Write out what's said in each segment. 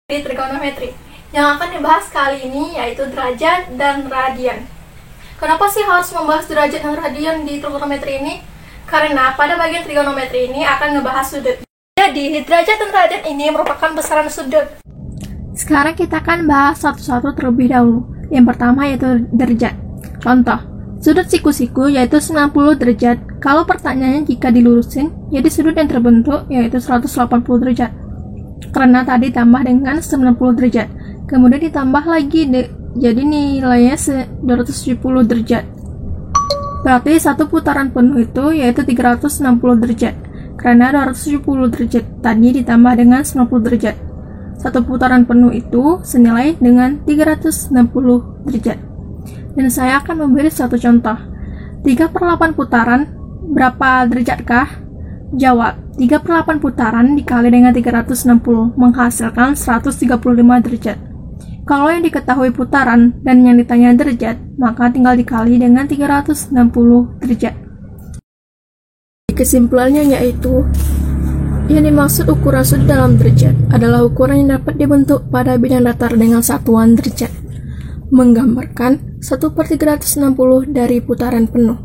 Di trigonometri. Yang akan dibahas kali ini yaitu derajat dan radian. Kenapa sih harus membahas derajat dan radian di trigonometri ini? Karena pada bagian trigonometri ini akan ngebahas sudut. Jadi, derajat dan radian ini merupakan besaran sudut. Sekarang kita akan bahas satu-satu terlebih dahulu. Yang pertama yaitu derajat. Contoh, sudut siku-siku yaitu 90 derajat. Kalau pertanyaannya jika dilurusin, jadi sudut yang terbentuk yaitu 180 derajat. Karena tadi tambah dengan 90 derajat. Kemudian ditambah lagi, jadi nilainya 270 derajat. Berarti satu putaran penuh itu yaitu 360 derajat. Karena 270 derajat tadi ditambah dengan 90 derajat. Satu putaran penuh itu senilai dengan 360 derajat. Dan saya akan memberi satu contoh. 3/8 putaran, berapa derajat-kah? Jawab, 3/8 putaran dikali dengan 360 menghasilkan 135 derajat. Kalau yang diketahui putaran dan yang ditanya derajat, maka tinggal dikali dengan 360 derajat. Kesimpulannya yaitu, yang dimaksud ukuran sudut dalam derajat adalah ukuran yang dapat dibentuk pada bidang datar dengan satuan derajat, menggambarkan 1/360 dari putaran penuh,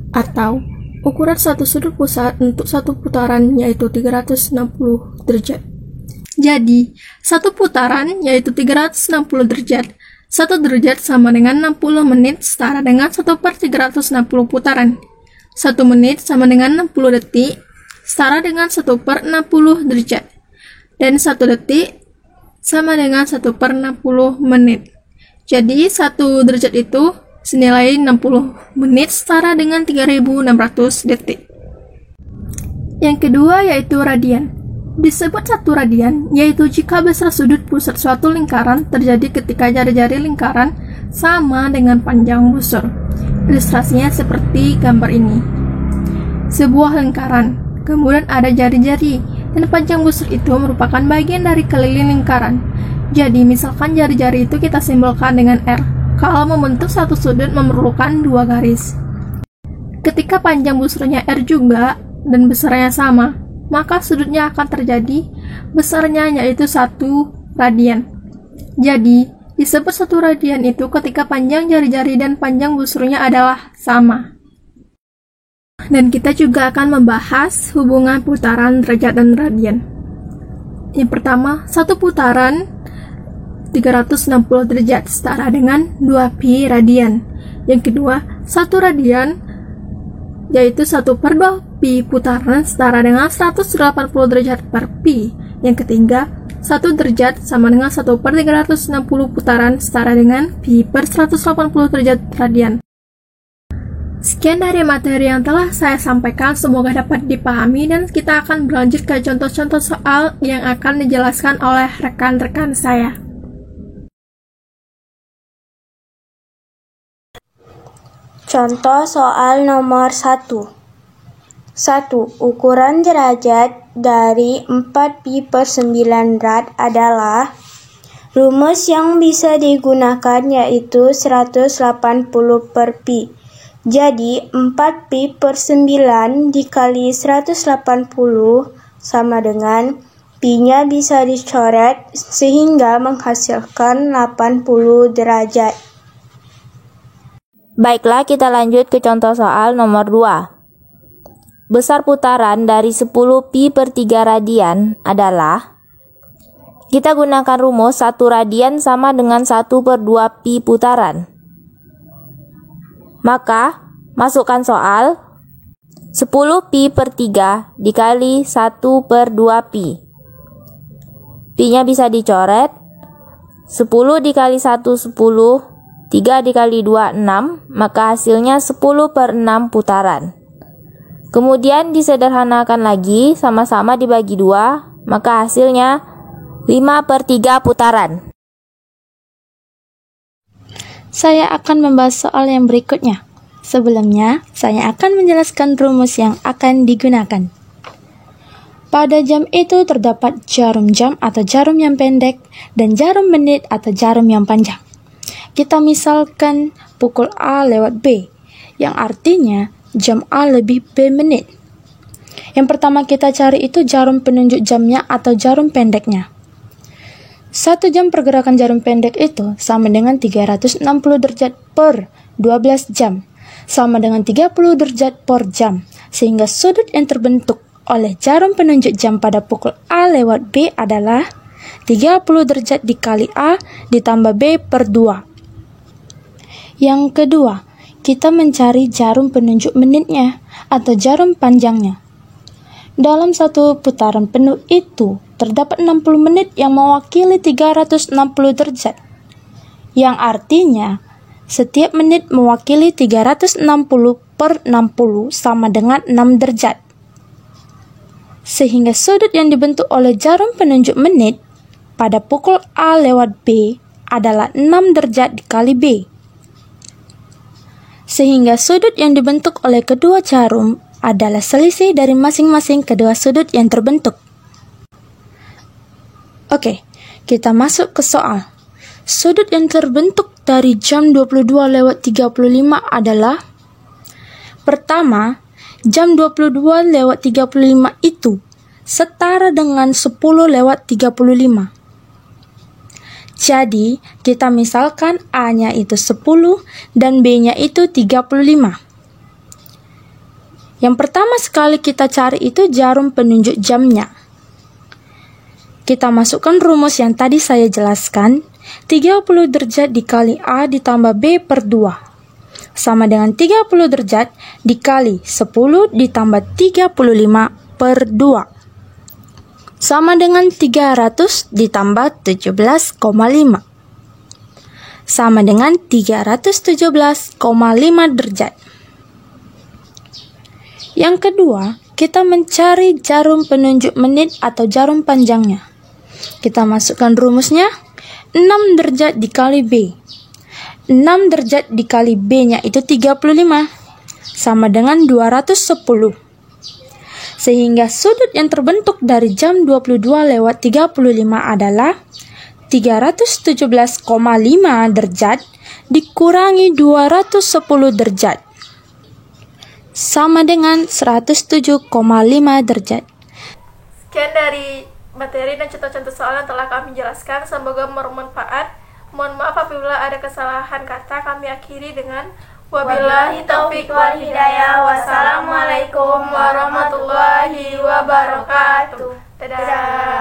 atau ukuran satu sudut pusat untuk satu putaran yaitu 360 derajat. Jadi, satu putaran yaitu 360 derajat. Satu derajat sama dengan 60 menit setara dengan 1/360 putaran. 1 menit sama dengan 60 detik setara dengan 1/60 derajat. Dan 1 detik sama dengan 1/60 menit. Jadi, 1 derajat itu senilai 60 menit setara dengan 3600 detik. Yang kedua yaitu radian. Disebut satu radian, yaitu jika besar sudut pusat suatu lingkaran terjadi ketika jari-jari lingkaran sama dengan panjang busur. Ilustrasinya seperti gambar ini. Sebuah lingkaran, kemudian ada jari-jari, dan panjang busur itu merupakan bagian dari keliling lingkaran. Jadi, misalkan jari-jari itu kita simbolkan dengan R. Kalau membentuk satu sudut memerlukan 2 garis. Ketika panjang busurnya R juga dan besarnya sama, maka sudutnya akan terjadi besarnya yaitu 1 radian. Jadi, disebut 1 radian itu ketika panjang jari-jari dan panjang busurnya adalah sama. Dan kita juga akan membahas hubungan putaran derajat dan radian. Yang pertama, satu putaran 360 derajat setara dengan 2pi radian. Yang kedua, 1 radian yaitu 1/2pi putaran setara dengan 180 derajat per pi. Yang ketiga, 1 derajat sama dengan 1/360 putaran setara dengan pi per 180 derajat radian. Sekian dari materi yang telah saya sampaikan, semoga dapat dipahami dan kita akan berlanjut ke contoh-contoh soal yang akan dijelaskan oleh rekan-rekan saya. Contoh soal nomor 1. 1. Ukuran derajat dari 4pi/9 rad adalah. Rumus yang bisa digunakan yaitu 180 per pi. Jadi 4pi/9 dikali 180 sama dengan pi-nya bisa dicoret sehingga menghasilkan 80 derajat. Baiklah, kita lanjut ke contoh soal nomor 2. Besar putaran dari 10pi/3 radian adalah. Kita gunakan rumus 1 radian sama dengan 1/2pi putaran. Maka, masukkan soal 10pi/3 dikali 1/2pi. Pi-nya bisa dicoret. 10 dikali 1, 10. 3 dikali 2, 6, maka hasilnya 10/6 putaran. Kemudian disederhanakan lagi, sama-sama dibagi 2, maka hasilnya 5/3 putaran. Saya akan membahas soal yang berikutnya. Sebelumnya, saya akan menjelaskan rumus yang akan digunakan. Pada jam itu terdapat jarum jam atau jarum yang pendek dan jarum menit atau jarum yang panjang. Kita misalkan pukul A lewat B, yang artinya jam A lebih B menit. Yang pertama kita cari itu jarum penunjuk jamnya atau jarum pendeknya. 1 jam pergerakan jarum pendek itu sama dengan 360 derajat per 12 jam, sama dengan 30 derajat per jam, sehingga sudut yang terbentuk oleh jarum penunjuk jam pada pukul A lewat B adalah 30 derajat dikali A ditambah B per 2. Yang kedua, kita mencari jarum penunjuk menitnya atau jarum panjangnya. Dalam satu putaran penuh itu, terdapat 60 menit yang mewakili 360 derajat. Yang artinya, setiap menit mewakili 360 per 60 sama dengan 6 derajat. Sehingga sudut yang dibentuk oleh jarum penunjuk menit pada pukul A lewat B adalah 6 derajat dikali B. Sehingga sudut yang dibentuk oleh kedua jarum adalah selisih dari masing-masing kedua sudut yang terbentuk. Oke, kita masuk ke soal. Sudut yang terbentuk dari jam 22:35 adalah: pertama, jam 22:35 itu setara dengan 10:35. Jadi, kita misalkan A-nya itu 10 dan B-nya itu 35. Yang pertama sekali kita cari itu jarum penunjuk jamnya. Kita masukkan rumus yang tadi saya jelaskan, 30 derajat dikali A ditambah B per 2. Sama dengan 30 derajat dikali 10 ditambah 35 per 2. Sama dengan 300 ditambah 17,5. Sama dengan 317,5 derajat. Yang kedua, kita mencari jarum penunjuk menit atau jarum panjangnya. Kita masukkan rumusnya, 6 derajat dikali B. 6 derajat dikali B-nya itu 35, sama dengan 210. Sehingga sudut yang terbentuk dari jam 22:35 adalah 317,5 derajat dikurangi 210 derajat. Sama dengan 107,5 derajat. Sekian dari materi dan contoh-contoh soal yang telah kami jelaskan. Semoga bermanfaat. Mohon maaf apabila ada kesalahan kata. Kami akhiri dengan wabillahi taufiq wal hidayah. Wassalamualaikum warahmatullahi wabarakatuh. Dadah.